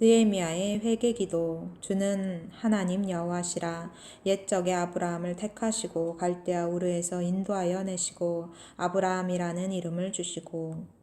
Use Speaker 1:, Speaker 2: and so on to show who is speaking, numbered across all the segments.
Speaker 1: 느헤미야의 회개기도. 주는 하나님 여호와시라. 옛적에 아브라함을 택하시고 갈대아 우르에서 인도하여 내시고 아브라함이라는 이름을 주시고.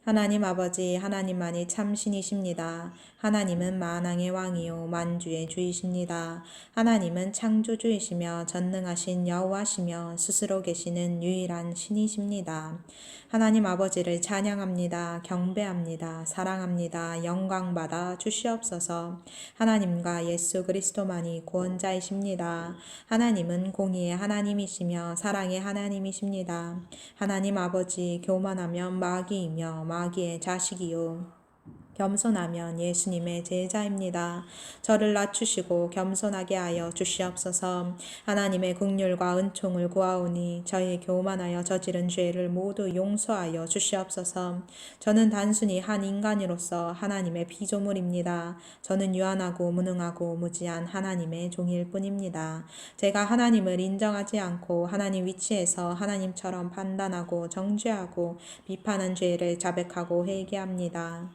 Speaker 1: 하나님 아버지, 하나님만이 참 신이십니다. 하나님은 만왕의 왕이요 만주의 주이십니다. 하나님은 창조주이시며 전능하신 여호와시며 스스로 계시는 유일한 신이십니다. 하나님 아버지를 찬양합니다. 경배합니다. 사랑합니다. 영광받아 주시옵소서. 하나님과 예수 그리스도만이 구원자이십니다. 하나님은 공의의 하나님이시며 사랑의 하나님이십니다. 하나님 아버지, 교만하면 마귀이며 마귀의 자식이요 겸손하면 예수님의 제자입니다. 저를 낮추시고 겸손하게 하여 주시옵소서. 하나님의 긍휼과 은총을 구하오니 저희 교만하여 저지른 죄를 모두 용서하여 주시옵소서. 저는 단순히 한 인간으로서 하나님의 피조물입니다. 저는 유한하고 무능하고 무지한 하나님의 종일 뿐입니다. 제가 하나님을 인정하지 않고 하나님 위치에서 하나님처럼 판단하고 정죄하고 비판한 죄를 자백하고 회개합니다.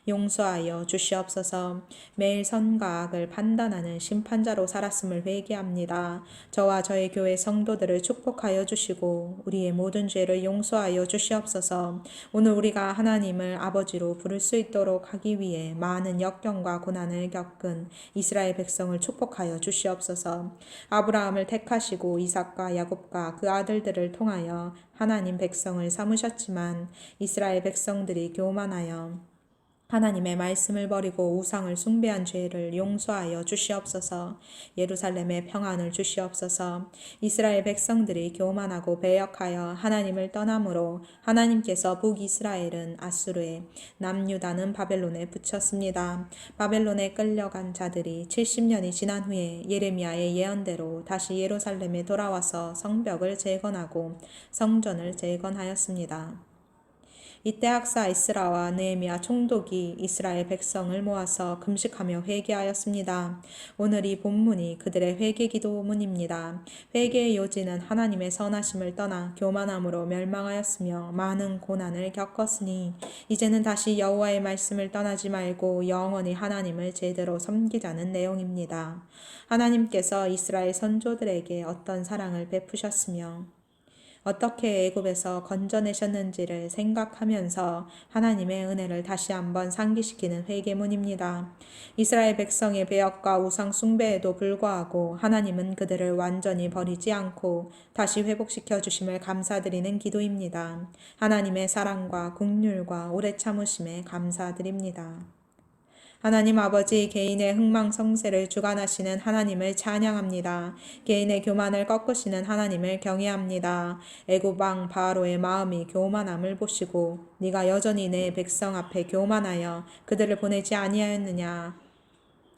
Speaker 1: 용서하여 주시옵소서. 매일 선과 악을 판단하는 심판자로 살았음을 회개합니다. 저와 저의 교회 성도들을 축복하여 주시고 우리의 모든 죄를 용서하여 주시옵소서. 오늘 우리가 하나님을 아버지로 부를 수 있도록 하기 위해 많은 역경과 고난을 겪은 이스라엘 백성을 축복하여 주시옵소서. 아브라함을 택하시고 이삭과 야곱과 그 아들들을 통하여 하나님 백성을 삼으셨지만 이스라엘 백성들이 교만하여 하나님의 말씀을 버리고 우상을 숭배한 죄를 용서하여 주시옵소서. 예루살렘에 평안을 주시옵소서. 이스라엘 백성들이 교만하고 배역하여 하나님을 떠남으로 하나님께서 북이스라엘은 아수르에, 남유다는 바벨론에 붙였습니다. 바벨론에 끌려간 자들이 70년이 지난 후에 예레미야의 예언대로 다시 예루살렘에 돌아와서 성벽을 재건하고 성전을 재건하였습니다. 이때 학사 에스라와 느헤미야 총독이 이스라엘 백성을 모아서 금식하며 회개하였습니다. 오늘 이 본문이 그들의 회개기도문입니다. 회개의 요지는 하나님의 선하심을 떠나 교만함으로 멸망하였으며 많은 고난을 겪었으니 이제는 다시 여호와의 말씀을 떠나지 말고 영원히 하나님을 제대로 섬기자는 내용입니다. 하나님께서 이스라엘 선조들에게 어떤 사랑을 베푸셨으며 어떻게 애굽에서 건져내셨는지를 생각하면서 하나님의 은혜를 다시 한번 상기시키는 회개문입니다. 이스라엘 백성의 배역과 우상 숭배에도 불구하고 하나님은 그들을 완전히 버리지 않고 다시 회복시켜 주심을 감사드리는 기도입니다. 하나님의 사랑과 긍휼과 오래 참으심에 감사드립니다. 하나님 아버지, 개인의 흥망성쇠를 주관하시는 하나님을 찬양합니다. 개인의 교만을 꺾으시는 하나님을 경외합니다. 애굽 왕 바로의 마음이 교만함을 보시고 네가 여전히 내 백성 앞에 교만하여 그들을 보내지 아니하였느냐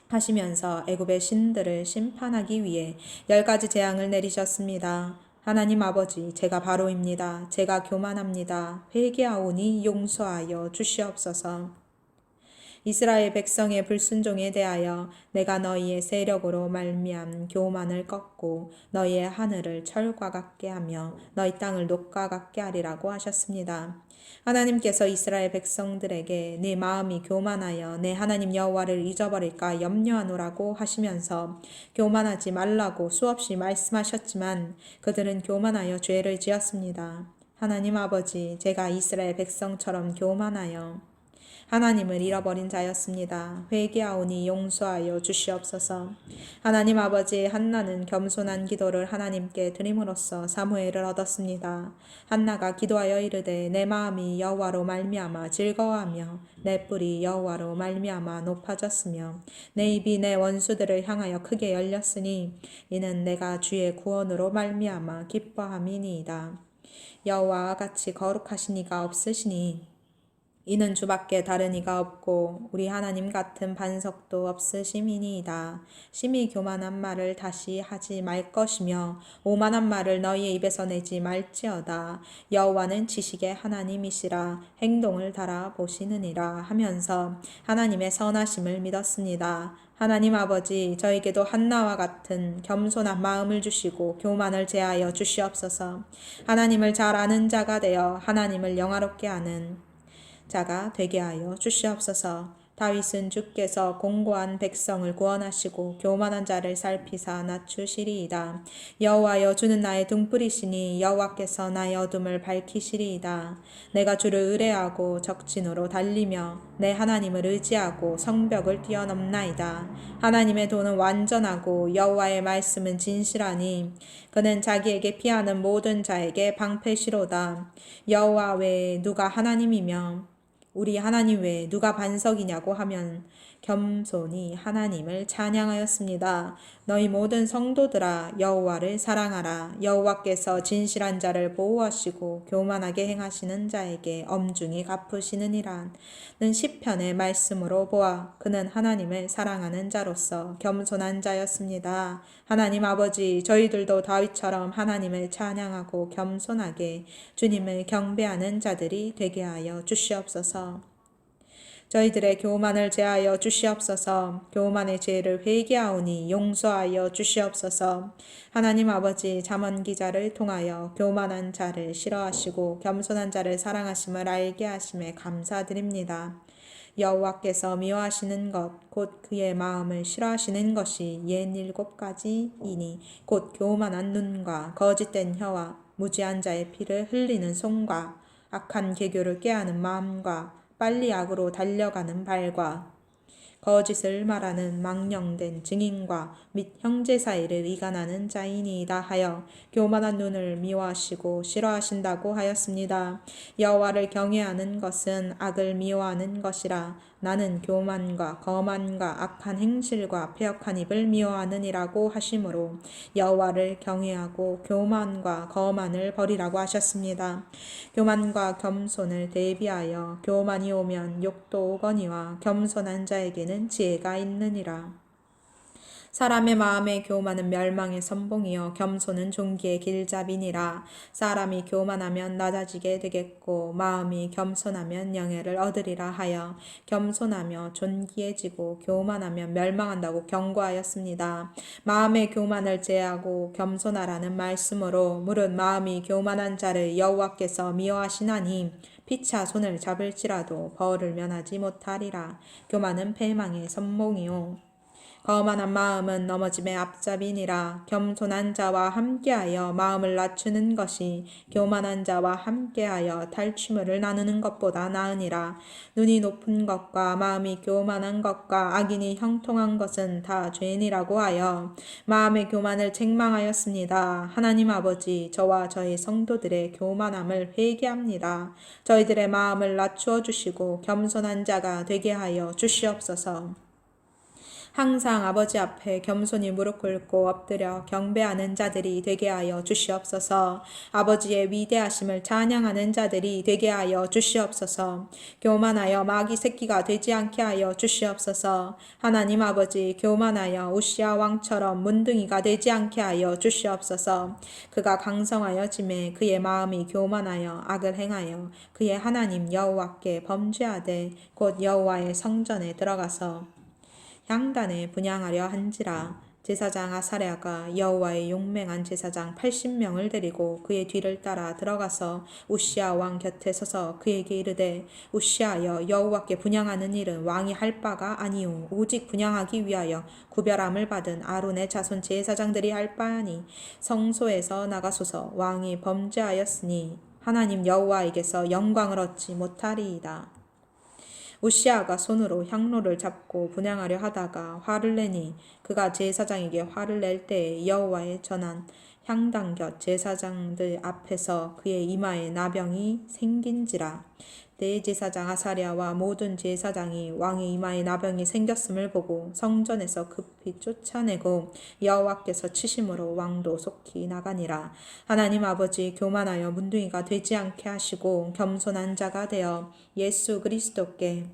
Speaker 1: 하시면서 애굽의 신들을 심판하기 위해 10가지 재앙을 내리셨습니다. 하나님 아버지, 제가 바로입니다. 제가 교만합니다. 회개하오니 용서하여 주시옵소서. 이스라엘 백성의 불순종에 대하여 내가 너희의 세력으로 말미암 교만을 꺾고 너희의 하늘을 철과 같게 하며 너희 땅을 녹과 같게 하리라고 하셨습니다. 하나님께서 이스라엘 백성들에게 네 마음이 교만하여 내 하나님 여호와를 잊어버릴까 염려하노라고 하시면서 교만하지 말라고 수없이 말씀하셨지만 그들은 교만하여 죄를 지었습니다. 하나님 아버지, 제가 이스라엘 백성처럼 교만하여 하나님을 잃어버린 자였습니다. 회개하오니 용서하여 주시옵소서. 하나님 아버지, 한나는 겸손한 기도를 하나님께 드림으로써 사무엘을 얻었습니다. 한나가 기도하여 이르되 내 마음이 여호와로 말미암아 즐거워하며 내 뿔이 여호와로 말미암아 높아졌으며 내 입이 내 원수들을 향하여 크게 열렸으니 이는 내가 주의 구원으로 말미암아 기뻐함이니이다. 여호와와 같이 거룩하신 이가 없으시니 이는 주밖에 다른 이가 없고 우리 하나님 같은 반석도 없으심이니이다. 심히 교만한 말을 다시 하지 말 것이며 오만한 말을 너희의 입에서 내지 말지어다. 여호와는 지식의 하나님이시라 행동을 달아보시느니라 하면서 하나님의 선하심을 믿었습니다. 하나님 아버지, 저에게도 한나와 같은 겸손한 마음을 주시고 교만을 제하여 주시옵소서. 하나님을 잘 아는 자가 되어 하나님을 영화롭게 하는 자가 되게 하여 주시옵소서. 다윗은 주께서 공고한 백성을 구원하시고 교만한 자를 살피사 낮추시리이다. 여호와여, 주는 나의 등불이시니 여호와께서 나의 어둠을 밝히시리이다. 내가 주를 의뢰하고 적진으로 달리며 내 하나님을 의지하고 성벽을 뛰어넘나이다. 하나님의 도는 완전하고 여호와의 말씀은 진실하니 그는 자기에게 피하는 모든 자에게 방패시로다. 여호와 외에 누가 하나님이며 우리 하나님 외에 누가 반석이냐고 하면 겸손히 하나님을 찬양하였습니다. 너희 모든 성도들아, 여호와를 사랑하라. 여호와께서 진실한 자를 보호하시고 교만하게 행하시는 자에게 엄중히 갚으시느니라. 는 시편의 말씀으로 보아 그는 하나님을 사랑하는 자로서 겸손한 자였습니다. 하나님 아버지, 저희들도 다윗처럼 하나님을 찬양하고 겸손하게 주님을 경배하는 자들이 되게 하여 주시옵소서. 저희들의 교만을 제하여 주시옵소서. 교만의 죄를 회개하오니 용서하여 주시옵소서. 하나님 아버지, 잠언 기자를 통하여 교만한 자를 싫어하시고 겸손한 자를 사랑하심을 알게 하심에 감사드립니다. 여호와께서 미워하시는 것 곧 그의 마음을 싫어하시는 것이 67가지이니 곧 교만한 눈과 거짓된 혀와 무지한 자의 피를 흘리는 손과 악한 계교를 꾀하는 마음과 빨리 악으로 달려가는 발과 거짓을 말하는 망령된 증인과 및 형제 사이를 이간하는 자이니이다 하여 교만한 눈을 미워하시고 싫어하신다고 하였습니다. 여호와를 경외하는 것은 악을 미워하는 것이라. 나는 교만과 거만과 악한 행실과 패역한 입을 미워하느니라고 하심으로 여호와를 경외하고 교만과 거만을 버리라고 하셨습니다. 교만과 겸손을 대비하여 교만이 오면 욕도 오거니와 겸손한 자에게는 지혜가 있느니라. 사람의 마음의 교만은 멸망의 선봉이요 겸손은 존귀의 길잡이니라. 사람이 교만하면 낮아지게 되겠고 마음이 겸손하면 영예를 얻으리라 하여 겸손하며 존귀해지고 교만하면 멸망한다고 경고하였습니다. 마음의 교만을 제하고 겸손하라는 말씀으로 무릇 마음이 교만한 자를 여호와께서 미워하시나니 피차 손을 잡을지라도 벌을 면하지 못하리라. 교만은 패망의 선봉이요 거만한 마음은 넘어짐의 앞잡이니라. 겸손한 자와 함께하여 마음을 낮추는 것이 교만한 자와 함께하여 탈취물을 나누는 것보다 나으니라. 눈이 높은 것과 마음이 교만한 것과 악인이 형통한 것은 다 죄니라고 하여 마음의 교만을 책망하였습니다. 하나님 아버지, 저와 저희 성도들의 교만함을 회개합니다. 저희들의 마음을 낮추어 주시고 겸손한 자가 되게 하여 주시옵소서. 항상 아버지 앞에 겸손히 무릎 꿇고 엎드려 경배하는 자들이 되게 하여 주시옵소서. 아버지의 위대하심을 찬양하는 자들이 되게 하여 주시옵소서. 교만하여 마귀 새끼가 되지 않게 하여 주시옵소서. 하나님 아버지, 교만하여 우시아 왕처럼 문둥이가 되지 않게 하여 주시옵소서. 그가 강성하여짐에 그의 마음이 교만하여 악을 행하여 그의 하나님 여호와께 범죄하되 곧 여호와의 성전에 들어가서 향단에 분향하려 한지라. 제사장 아사랴가 여호와의 용맹한 제사장 80명을 데리고 그의 뒤를 따라 들어가서 우시아 왕 곁에 서서 그에게 이르되, 우시아여, 여호와께 분향하는 일은 왕이 할 바가 아니오 오직 분향하기 위하여 구별함을 받은 아론의 자손 제사장들이 할 바니 성소에서 나가소서. 왕이 범죄하였으니 하나님 여호와에게서 영광을 얻지 못하리이다. 우시아가 손으로 향로를 잡고 분향하려 하다가 화를 내니 그가 제사장에게 화를 낼 때에 여호와의 전한 향단 곁 제사장들 앞에서 그의 이마에 나병이 생긴지라. 대제사장 아사랴와 모든 제사장이 왕의 이마에 나병이 생겼음을 보고 성전에서 급히 쫓아내고 여호와께서 치심으로 왕도 속히 나가니라. 하나님 아버지, 교만하여 문둥이가 되지 않게 하시고 겸손한 자가 되어 예수 그리스도께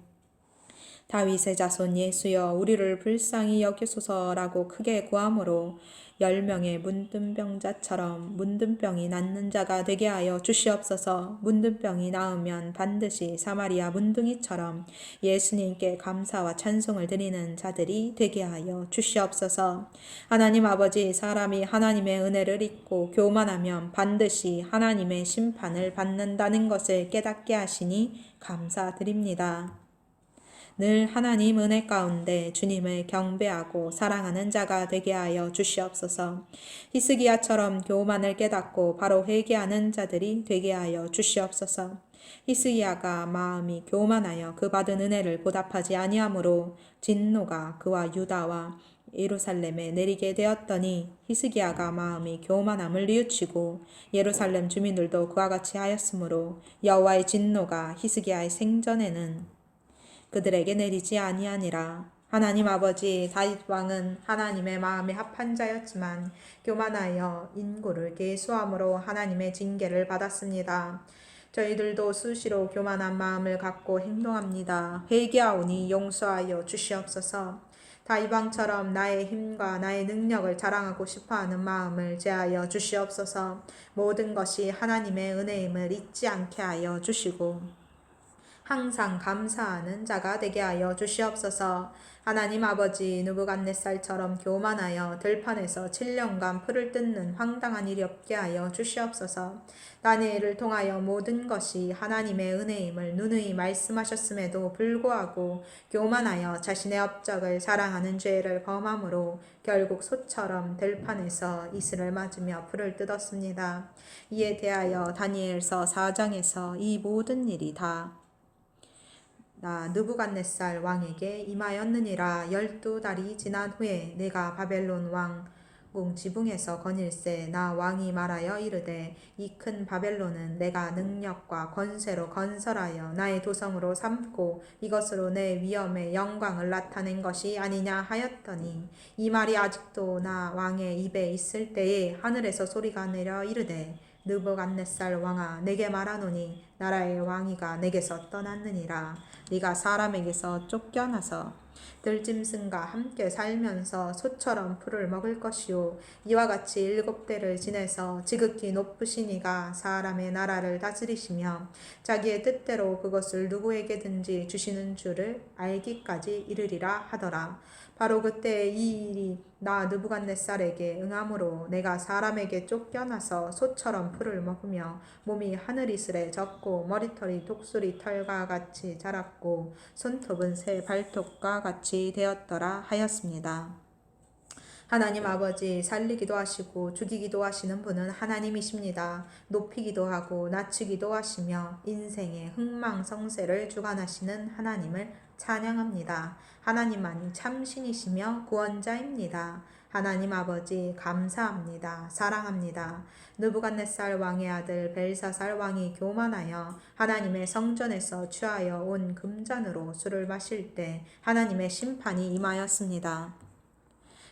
Speaker 1: 다윗의 자손 예수여, 우리를 불쌍히 여기소서라고 크게 구함으로 10명의 문둥병자처럼 문둥병이 낫는 자가 되게 하여 주시옵소서. 문둥병이 나으면 반드시 사마리아 문둥이처럼 예수님께 감사와 찬송을 드리는 자들이 되게 하여 주시옵소서. 하나님 아버지, 사람이 하나님의 은혜를 잊고 교만하면 반드시 하나님의 심판을 받는다는 것을 깨닫게 하시니 감사드립니다. 늘 하나님 은혜 가운데 주님을 경배하고 사랑하는 자가 되게 하여 주시옵소서. 히스기야처럼 교만을 깨닫고 바로 회개하는 자들이 되게 하여 주시옵소서. 히스기야가 마음이 교만하여 그 받은 은혜를 보답하지 아니하므로 진노가 그와 유다와 예루살렘에 내리게 되었더니 히스기야가 마음이 교만함을 뉘우치고 예루살렘 주민들도 그와 같이 하였으므로 여호와의 진노가 히스기야의 생전에는 그들에게 내리지 아니하니라. 하나님 아버지 다윗 왕은 하나님의 마음에 합한 자였지만 교만하여 인고를 계수함으로 하나님의 징계를 받았습니다. 저희들도 수시로 교만한 마음을 갖고 행동합니다. 회개하오니 용서하여 주시옵소서. 다윗 왕처럼 나의 힘과 나의 능력을 자랑하고 싶어하는 마음을 제하여 주시옵소서. 모든 것이 하나님의 은혜임을 잊지 않게 하여 주시고 항상 감사하는 자가 되게 하여 주시옵소서. 하나님 아버지 느부갓네살처럼 교만하여 들판에서 7년간 풀을 뜯는 황당한 일이 없게 하여 주시옵소서. 다니엘을 통하여 모든 것이 하나님의 은혜임을 누누이 말씀하셨음에도 불구하고 교만하여 자신의 업적을 자랑하는 죄를 범함으로 결국 소처럼 들판에서 이슬을 맞으며 풀을 뜯었습니다. 이에 대하여 다니엘서 4장에서 이 모든 일이 다 느부갓네살 왕에게 임하였느니라. 12달이 지난 후에 내가 바벨론 왕궁 지붕에서 거닐세 나 왕이 말하여 이르되 이 큰 바벨론은 내가 능력과 권세로 건설하여 나의 도성으로 삼고 이것으로 내 위엄의 영광을 나타낸 것이 아니냐 하였더니 이 말이 아직도 나 왕의 입에 있을 때에 하늘에서 소리가 내려 이르되 느부갓네살 왕아 내게 말하노니 나라의 왕위가 내게서 떠났느니라. 네가 사람에게서 쫓겨나서 들짐승과 함께 살면서 소처럼 풀을 먹을 것이요 이와 같이 7대를 지내서 지극히 높으신 이가 사람의 나라를 다스리시며 자기의 뜻대로 그것을 누구에게든지 주시는 줄을 알기까지 이르리라 하더라. 바로 그때 이 일이 나 느부갓네살에게 응함으로 내가 사람에게 쫓겨나서 소처럼 풀을 먹으며 몸이 하늘이슬에 젖고 머리털이 독수리 털과 같이 자랐고 손톱은 새 발톱과 같이 되었더라 하였습니다. 하나님 아버지 살리기도 하시고 죽이기도 하시는 분은 하나님이십니다. 높이기도 하고 낮추기도 하시며 인생의 흥망성쇠를 주관하시는 하나님을 찬양합니다. 하나님만이 참신이시며 구원자입니다. 하나님 아버지 감사합니다. 사랑합니다. 느부갓네살 왕의 아들 벨사살 왕이 교만하여 하나님의 성전에서 취하여 온 금잔으로 술을 마실 때 하나님의 심판이 임하였습니다.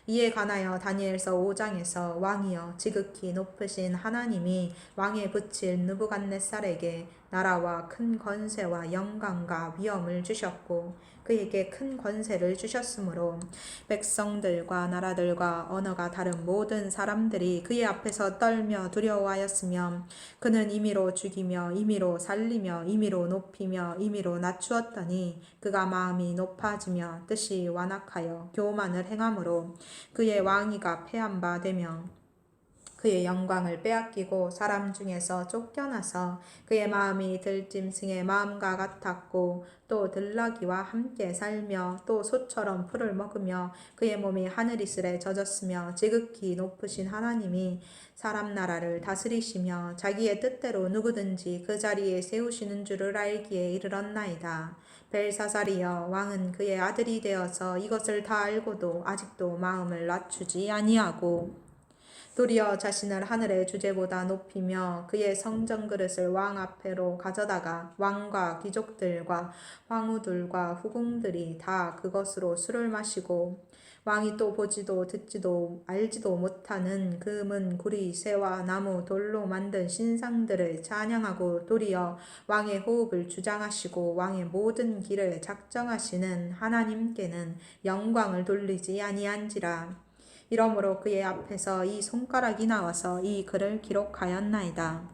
Speaker 1: 이에 관하여 다니엘서 5장에서 왕이여 지극히 높으신 하나님이 왕에 붙일 느부갓네살에게 나라와 큰 권세와 영광과 위엄을 주셨고 그에게 큰 권세를 주셨으므로 백성들과 나라들과 언어가 다른 모든 사람들이 그의 앞에서 떨며 두려워하였으며 그는 임의로 죽이며 임의로 살리며 임의로 높이며 임의로 낮추었더니 그가 마음이 높아지며 뜻이 완악하여 교만을 행함으로 그의 왕위가 패한 바 되며 그의 영광을 빼앗기고 사람 중에서 쫓겨나서 그의 마음이 들짐승의 마음과 같았고 또 들나귀와 함께 살며 또 소처럼 풀을 먹으며 그의 몸이 하늘이슬에 젖었으며 지극히 높으신 하나님이 사람 나라를 다스리시며 자기의 뜻대로 누구든지 그 자리에 세우시는 줄을 알기에 이르렀나이다. 벨사살이여 왕은 그의 아들이 되어서 이것을 다 알고도 아직도 마음을 낮추지 아니하고 도리어 자신을 하늘의 주제보다 높이며 그의 성전 그릇을 왕 앞에로 가져다가 왕과 귀족들과 황후들과 후궁들이 다 그것으로 술을 마시고 왕이 또 보지도 듣지도 알지도 못하는 금은 구리 새와 나무 돌로 만든 신상들을 찬양하고 도리어 왕의 호흡을 주장하시고 왕의 모든 길을 작정하시는 하나님께는 영광을 돌리지 아니한지라. 이러므로 그의 앞에서 이 손가락이 나와서 이 글을 기록하였나이다.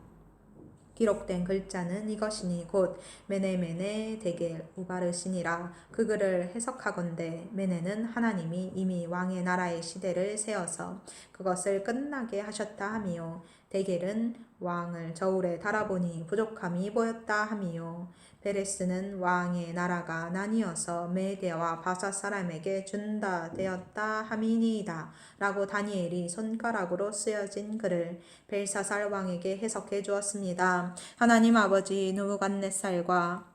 Speaker 1: 기록된 글자는 이것이니 곧 메네메네 데겔 우바르시니라. 그 글을 해석하건대 메네는 하나님이 이미 왕의 나라의 시대를 세어서 그것을 끝나게 하셨다 하미요 데겔은 왕을 저울에 달아보니 부족함이 보였다 함이요. 베레스는 왕의 나라가 나뉘어서 메대와 바사 사람에게 준다 되었다 함이니이다 라고 다니엘이 손가락으로 쓰여진 글을 벨사살 왕에게 해석해 주었습니다. 하나님 아버지 느부갓네살과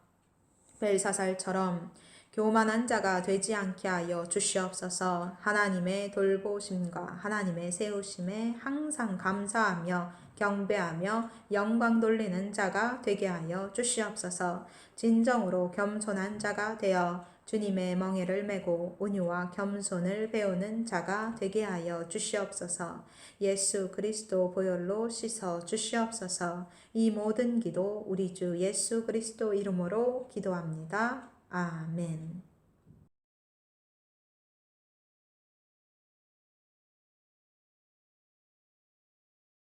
Speaker 1: 벨사살처럼 교만한 자가 되지 않게 하여 주시옵소서. 하나님의 돌보심과 하나님의 세우심에 항상 감사하며 경배하며 영광 돌리는 자가 되게 하여 주시옵소서. 진정으로 겸손한 자가 되어 주님의 멍에를 메고 온유와 겸손을 배우는 자가 되게 하여 주시옵소서. 예수 그리스도 보혈로 씻어 주시옵소서. 이 모든 기도 우리 주 예수 그리스도 이름으로 기도합니다. 아멘.